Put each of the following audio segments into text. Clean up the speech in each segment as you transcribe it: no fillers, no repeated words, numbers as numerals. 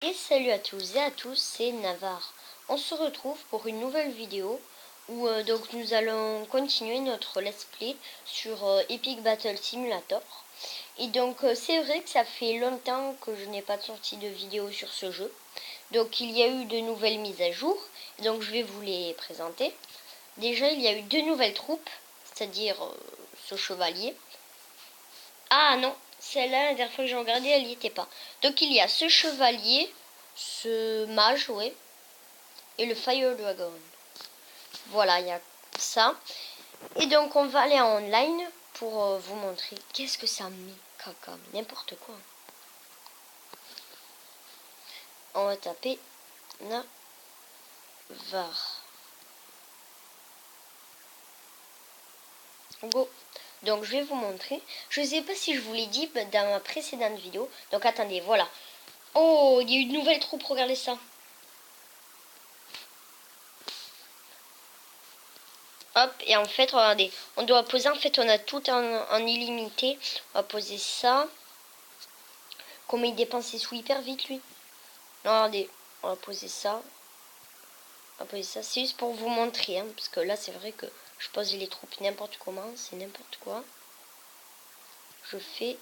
Et salut à tous et à tous, c'est Navarre. On se retrouve pour une nouvelle vidéo où donc nous allons continuer notre let's play sur Epic Battle Simulator. Et donc c'est vrai que ça fait longtemps que je n'ai pas sorti de vidéo sur ce jeu. Donc il y a eu de nouvelles mises à jour, donc je vais vous les présenter. Déjà il y a eu deux nouvelles troupes, c'est-à-dire ce chevalier. Ah non, celle-là la dernière fois que j'ai regardé elle n'y était pas. Donc il y a ce chevalier, ce mage, ouais, et le Fire Dragon. Voilà, il y a ça. Et donc on va aller en online pour vous montrer qu'est-ce que ça met caca, n'importe quoi. On va taper Navarre. Go. Donc je vais vous montrer. Je ne sais pas si je vous l'ai dit dans ma précédente vidéo. Donc attendez, voilà. Oh, il y a une nouvelle troupe, regardez ça. Hop, et en fait, regardez, on doit poser, en fait, on a tout en illimité. On va poser ça. Comment il dépense ses sous hyper vite, lui. Non, regardez, on va poser ça. On va poser ça, c'est juste pour vous montrer, hein, parce que là, c'est vrai que je pose les troupes n'importe comment, c'est n'importe quoi. Je fais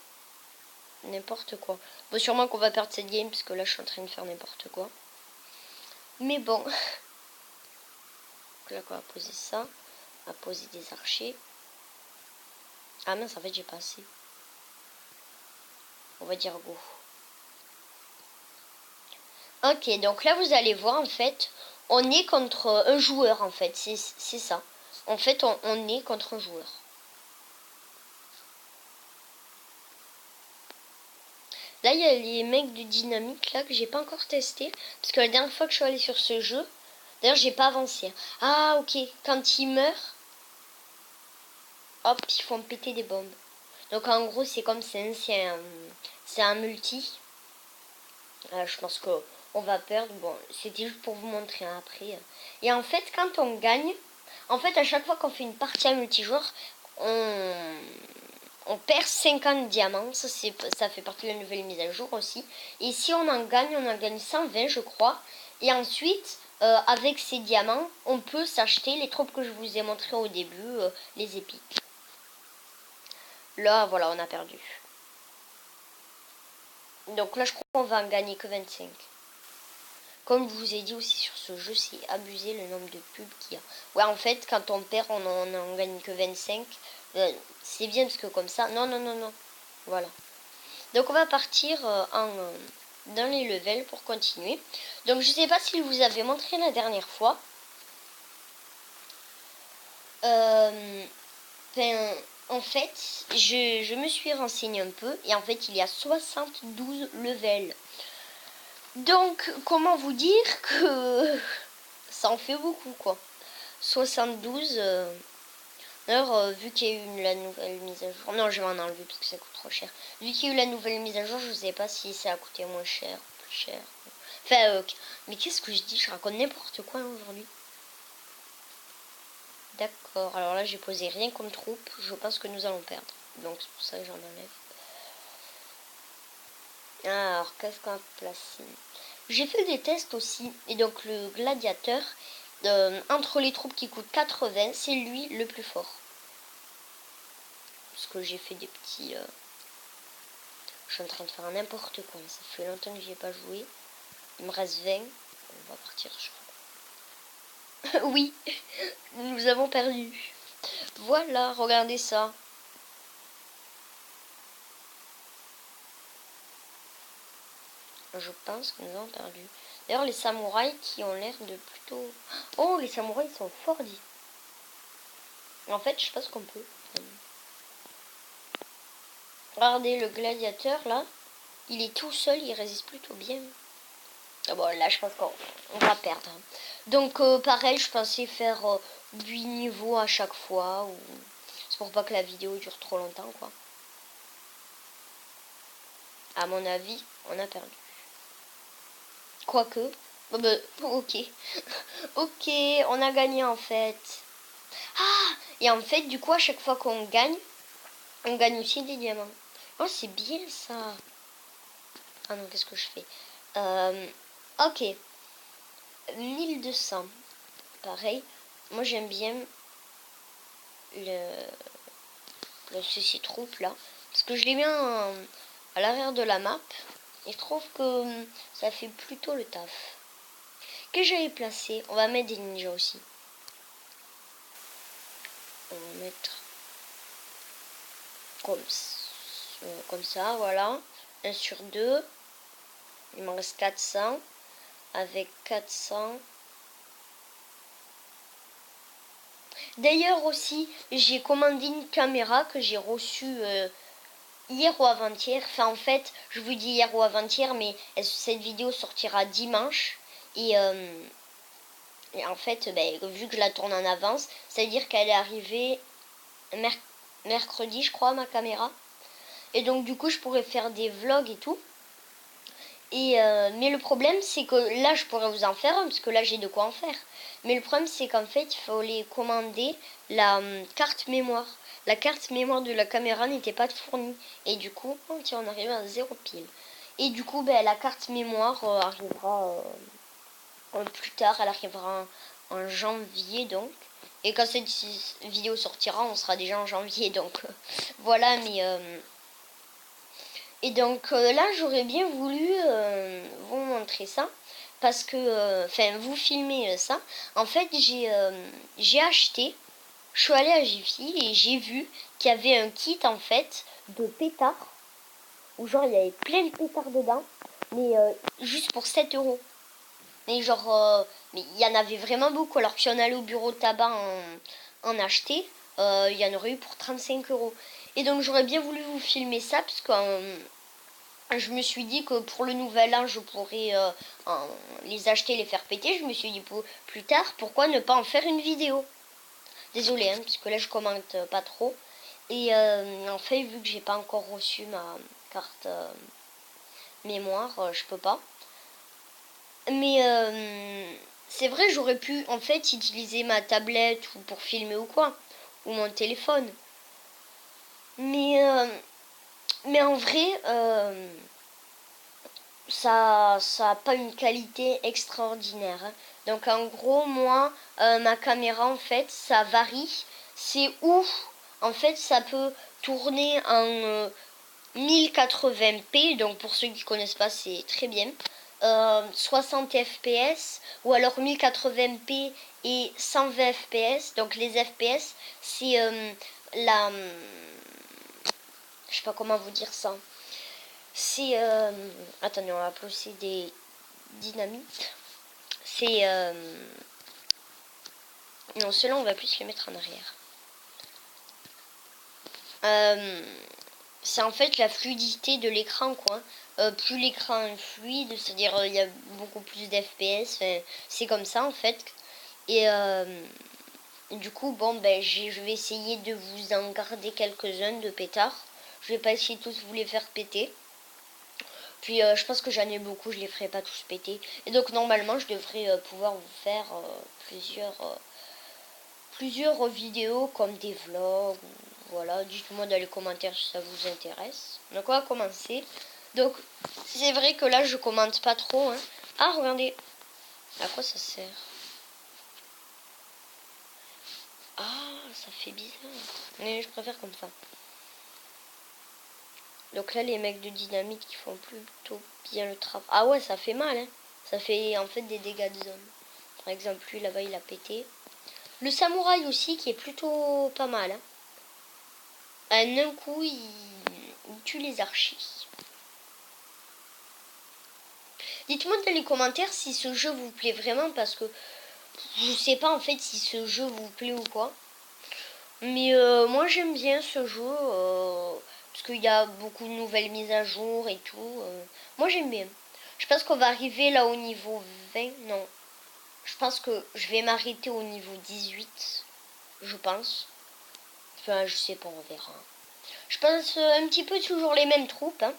n'importe quoi. Bon, sûrement qu'on va perdre cette game, parce que là, je suis en train de faire n'importe quoi. Mais bon. Donc là, on va poser ça. On va poser des archers. Ah mince, en fait, j'ai pas assez. On va dire go. Ok, donc là, vous allez voir, en fait, on est contre un joueur, en fait. C'est ça. En fait, on est contre un joueur. Là, il y a les mecs du dynamique, là, que j'ai pas encore testé. Parce que la dernière fois que je suis allée sur ce jeu, d'ailleurs, j'ai pas avancé. Ah, ok. Quand ils meurent, hop, ils font péter des bombes. Donc, en gros, c'est comme c'est un multi. Je pense qu'on va perdre. Bon, c'était juste pour vous montrer hein, après. Et en fait, quand on gagne, en fait, à chaque fois qu'on fait une partie à multijoueur, on perd 50 diamants. Ça fait partie de la nouvelle mise à jour aussi. Et si on en gagne 120, je crois. Et ensuite, avec ces diamants, on peut s'acheter les troupes que je vous ai montrées au début, les épiques. Là, voilà, on a perdu. Donc là, je crois qu'on va en gagner que 25. Comme je vous ai dit aussi sur ce jeu, c'est abusé le nombre de pubs qu'il y a. Ouais, en fait, quand on perd, on en gagne que 25. C'est bien parce que comme ça... Non, non, non, non. Voilà. Donc on va partir dans les levels pour continuer. Donc je sais pas si je vous avais montré la dernière fois. En fait, je me suis renseigné un peu. Et en fait, il y a 72 levels. Donc, comment vous dire que ça en fait beaucoup, quoi. 72. D'ailleurs, vu qu'il y a eu la nouvelle mise à jour... Non, je vais en enlever parce que ça coûte trop cher. Vu qu'il y a eu la nouvelle mise à jour, je sais pas si ça a coûté moins cher, plus cher. Enfin, mais qu'est-ce que je dis? Je raconte n'importe quoi aujourd'hui. D'accord, alors là, j'ai posé rien comme troupe. Je pense que nous allons perdre. Donc, c'est pour ça que j'en enlève. Alors, qu'est-ce qu'on a placé? J'ai fait des tests aussi. Et donc, le gladiateur, entre les troupes qui coûtent 80, c'est lui le plus fort. Parce que j'ai fait des petits... Je suis en train de faire n'importe quoi. Ça fait longtemps que j'y ai pas joué. Il me reste 20. On va partir, je crois. Oui, nous avons perdu. Voilà, regardez ça. Je pense que nous avons perdu. D'ailleurs, les samouraïs qui ont l'air de plutôt... Oh, les samouraïs sont forts, dit. En fait, je pense qu'on peut. Regardez, le gladiateur, là. Il est tout seul, il résiste plutôt bien. Ah bon, là, je pense qu'on va perdre. Donc, pareil, je pensais faire 8 niveaux à chaque fois. Ou... C'est pour pas que la vidéo dure trop longtemps, quoi. À mon avis, on a perdu. Quoique. Ok. Ok, on a gagné en fait. Ah! Et en fait, du coup, à chaque fois qu'on gagne, on gagne aussi des diamants. Oh, c'est bien ça. Ah non, qu'est-ce que je fais? Ok. 1200. Pareil. Moi j'aime bien le CC Troupe là. Parce que je l'ai mis à l'arrière de la map. Et je trouve que ça fait plutôt le taf. Que j'avais placé. On va mettre des ninjas aussi. On va mettre comme ça, voilà. 1 sur 2. Il m'en reste 400. Avec 400. D'ailleurs aussi, j'ai commandé une caméra que j'ai reçue hier ou avant-hier. Enfin, en fait, je vous dis hier ou avant-hier, mais cette vidéo sortira dimanche. Et en fait, vu que je la tourne en avance, ça veut dire qu'elle est arrivée mercredi, je crois, ma caméra. Et donc, du coup, je pourrais faire des vlogs et tout. Et mais le problème, c'est que là, je pourrais vous en faire un, parce que là, j'ai de quoi en faire. Mais le problème, c'est qu'en fait, il fallait commander la carte mémoire. La carte mémoire de la caméra n'était pas fournie. Et du coup, oh, tiens, on arrive à 0 pile. Et du coup, la carte mémoire arrivera plus tard. Elle arrivera en janvier, donc. Et quand cette vidéo sortira, on sera déjà en janvier. Donc, voilà, mais... Et donc là, j'aurais bien voulu vous montrer ça. Parce que, enfin, vous filmer ça. En fait, j'ai acheté, je suis allée à Jiffy et j'ai vu qu'il y avait un kit, en fait, de pétards. Où genre, il y avait plein de pétards dedans. Mais juste pour 7 euros. Mais genre, mais il y en avait vraiment beaucoup. Alors que si on allait au bureau de tabac en acheter, il y en aurait eu pour 35 euros. Et donc, j'aurais bien voulu vous filmer ça, parce que... je me suis dit que pour le nouvel an, je pourrais les acheter, les faire péter. Je me suis dit plus tard, pourquoi ne pas en faire une vidéo. Désolée, hein, parce que là, je commente pas trop. Et en fait, vu que j'ai pas encore reçu ma carte mémoire, je peux pas. Mais c'est vrai, j'aurais pu en fait utiliser ma tablette ou pour filmer ou quoi. Ou mon téléphone. Mais en vrai... ça a pas une qualité extraordinaire, hein. Donc en gros, moi, ma caméra, en fait, ça varie. C'est où, en fait, ça peut tourner en 1080p. Donc pour ceux qui connaissent pas, c'est très bien. 60 fps ou alors 1080p et 120 fps. Donc les fps, c'est la... je sais pas comment vous dire ça. C'est... attendez, on va placer des dynamites. C'est... non, ceux-là, on va plus les mettre en arrière. C'est en fait la fluidité de l'écran, quoi. Plus l'écran est fluide, c'est-à-dire il y a beaucoup plus d'FPS. C'est comme ça, en fait. Et du coup, bon, je vais essayer de vous en garder quelques-uns de pétards. Je vais pas essayer de tous vous les faire péter. Puis je pense que j'en ai beaucoup, je les ferai pas tous péter. Et donc normalement je devrais pouvoir vous faire plusieurs vidéos comme des vlogs. Voilà, dites-moi dans les commentaires si ça vous intéresse. Donc on va commencer. Donc c'est vrai que là je commente pas trop, hein. Ah regardez, à quoi ça sert? Ah ça fait bizarre. Mais je préfère comme ça. Donc là, les mecs de dynamite qui font plutôt bien le travail. Ah ouais, ça fait mal, hein. Ça fait en fait des dégâts de zone. Par exemple, lui là-bas, il a pété. Le samouraï aussi, qui est plutôt pas mal, hein. Un coup, il tue les archis. Dites-moi dans les commentaires si ce jeu vous plaît vraiment, parce que je sais pas en fait si ce jeu vous plaît ou quoi. Mais moi, j'aime bien ce jeu. Parce qu'il y a beaucoup de nouvelles mises à jour et tout. Moi, j'aime bien. Je pense qu'on va arriver là au niveau 20. Non. Je pense que je vais m'arrêter au niveau 18. Je pense. Enfin, je sais pas, on verra. Je pense un petit peu toujours les mêmes troupes, hein.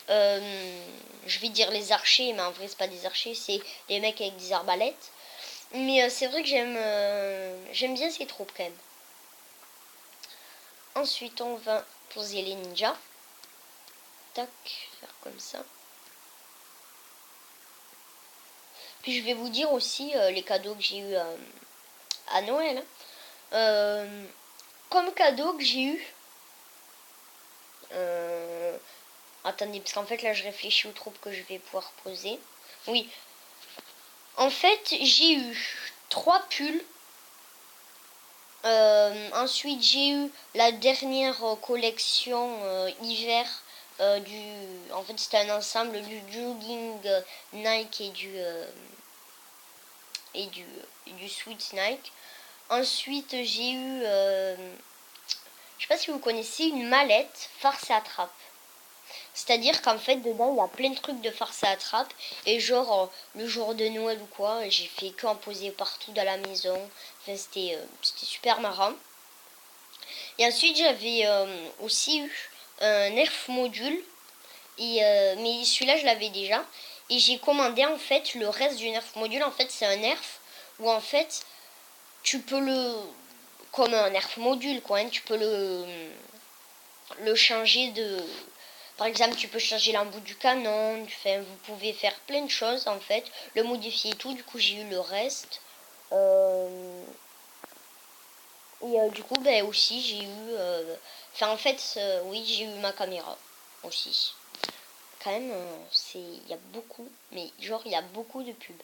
Je vais dire les archers, mais en vrai, c'est pas des archers, c'est les mecs avec des arbalètes. Mais c'est vrai que j'aime bien ces troupes quand même. Ensuite, on va poser les ninjas. Tac, faire comme ça. Puis je vais vous dire aussi les cadeaux que j'ai eu à Noël. Comme cadeau que j'ai eu... attendez, parce qu'en fait là je réfléchis aux troupes que je vais pouvoir poser. Oui. En fait j'ai eu 3 pulls. Ensuite j'ai eu la dernière collection hiver en fait c'était un ensemble du jogging Nike et du sweat Nike. Ensuite j'ai eu je sais pas si vous connaissez une mallette farce et attrape. C'est-à-dire qu'en fait dedans il y a plein de trucs de farce et attrape et genre le jour de Noël ou quoi j'ai fait qu'en poser partout dans la maison. Enfin c'était super marrant. Et ensuite j'avais aussi eu un nerf module mais celui-là je l'avais déjà et j'ai commandé en fait le reste du nerf module. En fait c'est un nerf où en fait tu peux comme un nerf module quoi hein, tu peux le changer de... Par exemple, tu peux changer l'embout du canon, enfin, vous pouvez faire plein de choses en fait, le modifier et tout. Du coup, j'ai eu le reste. Et du coup, ben aussi, j'ai eu. Enfin, en fait, oui, j'ai eu ma caméra aussi. Quand même, il y a beaucoup, mais genre, il y a beaucoup de pubs.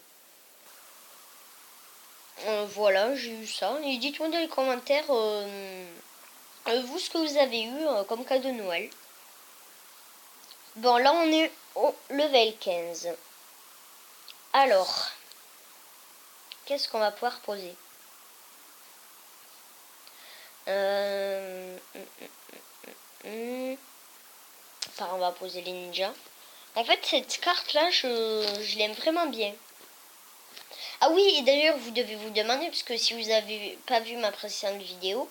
Voilà, j'ai eu ça. Et dites-moi dans les commentaires, vous, ce que vous avez eu comme cadeau de Noël. Bon, là, on est au level 15. Alors, qu'est-ce qu'on va pouvoir poser on va poser les ninjas. En fait, cette carte-là, je l'aime vraiment bien. Ah oui, et d'ailleurs, vous devez vous demander, parce que si vous n'avez pas vu ma précédente vidéo,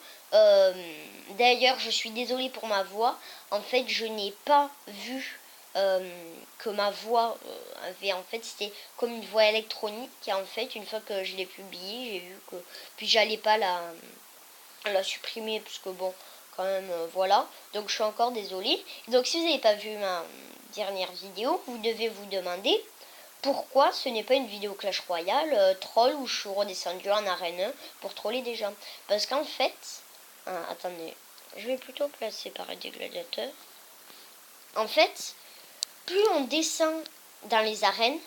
d'ailleurs, je suis désolée pour ma voix. En fait, je n'ai pas vu que ma voix avait, en fait, c'était comme une voix électronique. Et en fait, une fois que je l'ai publiée, j'ai vu que... Puis, j'allais pas la supprimer, parce que bon, quand même, voilà. Donc, je suis encore désolée. Donc, si vous n'avez pas vu ma dernière vidéo, vous devez vous demander... Pourquoi ce n'est pas une vidéo Clash Royale troll où je suis redescendu en arène 1 pour troller des gens? Parce qu'en fait... attendez, je vais plutôt placer pareil des gladiateurs. En fait, plus on descend dans les arènes,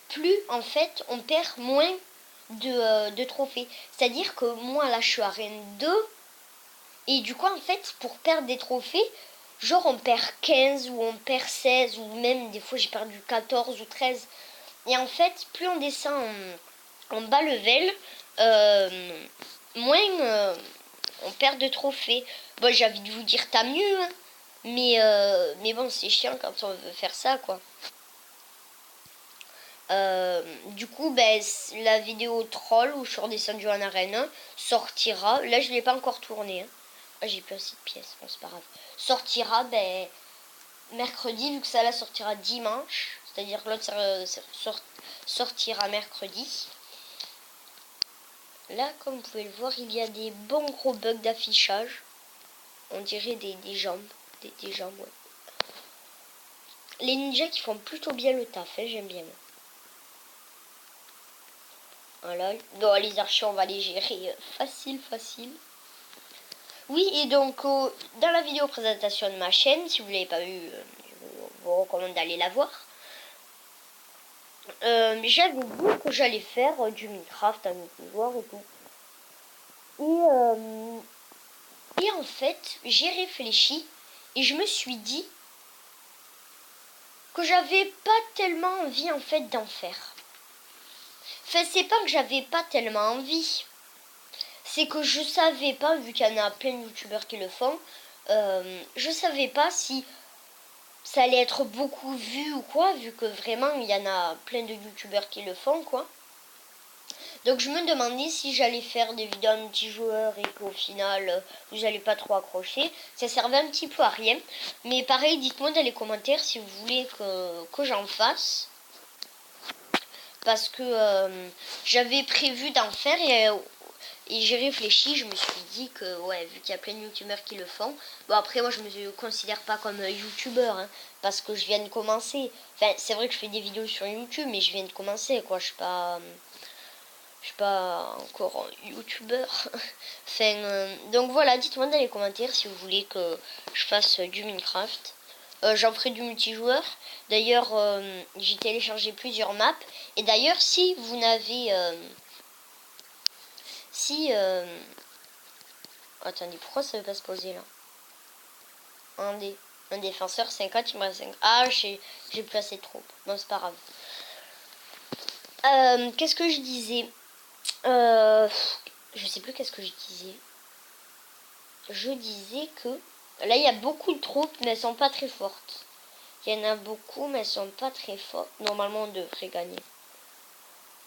plus en fait on perd moins de trophées. C'est-à-dire que moi là je suis arène 2 et du coup en fait pour perdre des trophées, genre on perd 15 ou on perd 16 ou même des fois j'ai perdu 14 ou 13. Et en fait, plus on descend en bas level, moins on perd de trophées. Bon, j'ai envie de vous dire t'as mieux, hein, mais bon, c'est chiant quand on veut faire ça, quoi. Du coup, ben, la vidéo troll où je suis redescendu en arène 1 sortira. Là, je ne l'ai pas encore tournée. Hein. Ah, j'ai plus assez de pièces, bon, c'est pas grave. Sortira ben, mercredi, vu que ça là sortira dimanche. C'est-à-dire que l'autre sortira mercredi. Là, comme vous pouvez le voir, il y a des bons gros bugs d'affichage. On dirait des jambes. Des jambes, ouais. Les ninjas qui font plutôt bien le taf, hein, j'aime bien. Voilà. Non, les archers, on va les gérer facile. Oui, et donc, dans la vidéo présentation de ma chaîne, si vous ne l'avez pas vue, je vous recommande d'aller la voir. J'avais dit que j'allais faire du Minecraft à multijoueur et tout. Et en fait, j'ai réfléchi et je me suis dit que j'avais pas tellement envie en fait d'en faire. Enfin, c'est pas que j'avais pas tellement envie. C'est que je savais pas, vu qu'il y en a plein de youtubeurs qui le font, je savais pas si ça allait être beaucoup vu ou quoi, vu que vraiment il y en a plein de youtubeurs qui le font, quoi. Donc je me demandais si j'allais faire des vidéos multijoueurs et qu'au final j'allais pas trop accrocher. Ça servait un petit peu à rien. Mais pareil, dites-moi dans les commentaires si vous voulez que j'en fasse. Parce que j'avais prévu d'en faire Et j'ai réfléchi, je me suis dit que, ouais, vu qu'il y a plein de youtubeurs qui le font, bon après moi je me considère pas comme youtubeur, hein, parce que je viens de commencer. Enfin, c'est vrai que je fais des vidéos sur YouTube, mais je viens de commencer, quoi, je suis pas encore youtubeur. Enfin, donc voilà, dites-moi dans les commentaires si vous voulez que je fasse du Minecraft. J'en ferai du multijoueur. D'ailleurs, j'ai téléchargé plusieurs maps. Et d'ailleurs, si vous n'avez... Attendez, pourquoi ça veut pas se poser là? Un défenseur, 50, il me reste 5. Ah, j'ai plus assez de troupes. Non, c'est pas grave. Qu'est-ce que je disais? Je sais plus qu'est-ce que je disais. Je disais que... Là, il y a beaucoup de troupes, mais elles sont pas très fortes. Il y en a beaucoup, mais elles sont pas très fortes. Normalement, on devrait gagner.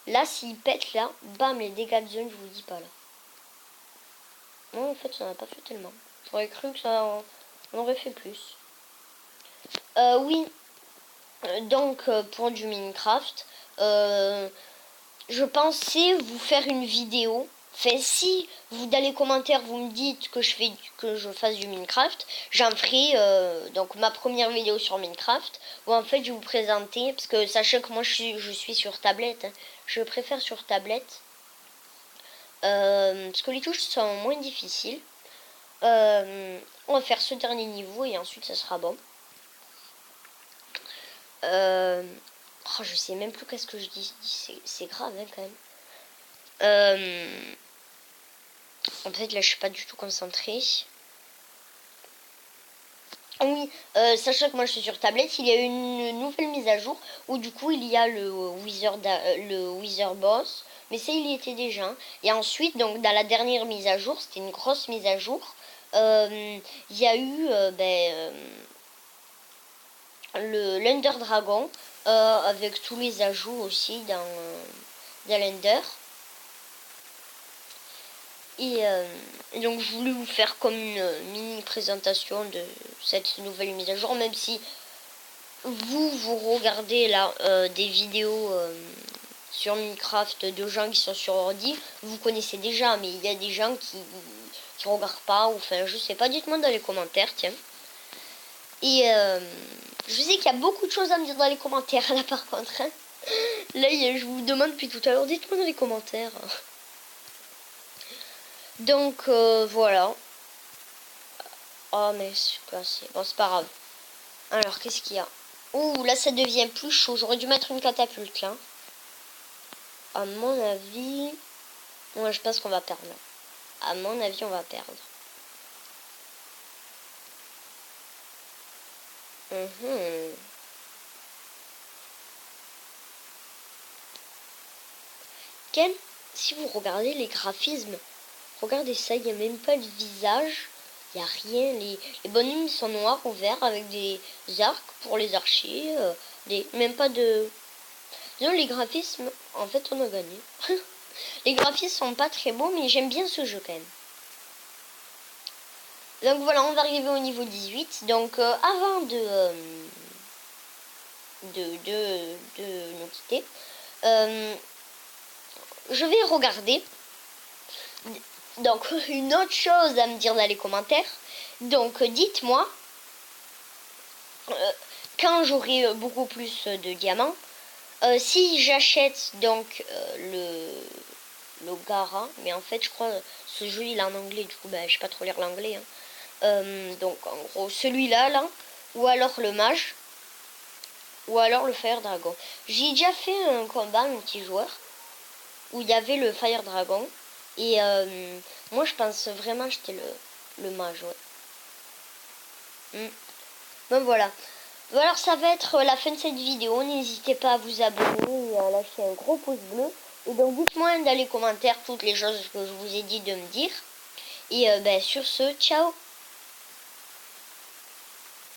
Là, s'ils pètent, là, bam, les dégâts de zone, je vous dis pas, là. Non, en fait, ça n'a pas fait tellement. J'aurais cru que ça on aurait fait plus. Oui. Donc, pour du Minecraft, je pensais vous faire une vidéo. Enfin, si vous dans les commentaires vous me dites que je fasse du Minecraft, j'en ferai donc ma première vidéo sur Minecraft où en fait je vais vous présenter, parce que sachez que moi je suis sur tablette, hein. Je préfère sur tablette parce que les touches sont moins difficiles. On va faire ce dernier niveau et ensuite ça sera bon. Oh, je sais même plus qu'est-ce que je dis. C'est grave, hein, quand même. En fait, là, je suis pas du tout concentrée. Oui, sachant que moi je suis sur tablette, il y a une nouvelle mise à jour où du coup il y a le Wither Boss, mais ça il y était déjà. Et ensuite, donc dans la dernière mise à jour, c'était une grosse mise à jour, il y a eu le l'Under Dragon avec tous les ajouts aussi dans l'Under. Et donc je voulais vous faire comme une mini présentation de cette nouvelle mise à jour, même si vous regardez là des vidéos sur Minecraft de gens qui sont sur ordi, vous connaissez déjà, mais il y a des gens qui regardent pas, ou enfin je sais pas, dites-moi dans les commentaires, tiens. Et je sais qu'il y a beaucoup de choses à me dire dans les commentaires là par contre, hein. Là je vous demande depuis tout à l'heure, dites-moi dans les commentaires. Donc voilà. Oh mais c'est cassé. Bon c'est pas grave. Alors qu'est-ce qu'il y a? Ouh là ça devient plus chaud. J'aurais dû mettre une catapulte là. À mon avis... Moi je pense qu'on va perdre là. À mon avis on va perdre. Si vous regardez les graphismes, regardez ça, il n'y a même pas de visage. Il n'y a rien. Les bonhommes sont noirs ou verts avec des arcs pour les archers. Même pas de... Non, les graphismes, en fait, on a gagné. Les graphismes sont pas très beaux, mais j'aime bien ce jeu quand même. Donc voilà, on va arriver au niveau 18. Donc avant de nous quitter, je vais regarder. Donc une autre chose à me dire dans les commentaires. Donc dites-moi quand j'aurai beaucoup plus de diamants, si j'achète donc le Gara, mais en fait je crois ce jeu il est en anglais, du coup je sais pas trop lire l'anglais, hein. Donc en gros celui-là là, ou alors le mage, ou alors le Fire Dragon. J'ai déjà fait un combat multijoueur où il y avait le Fire Dragon, et moi je pense vraiment acheter le mage, ouais. Donc voilà. Alors ça va être la fin de cette vidéo. N'hésitez pas à vous abonner et à lâcher un gros pouce bleu. Et donc dites-moi dans les commentaires toutes les choses que je vous ai dit de me dire. Et sur ce, ciao.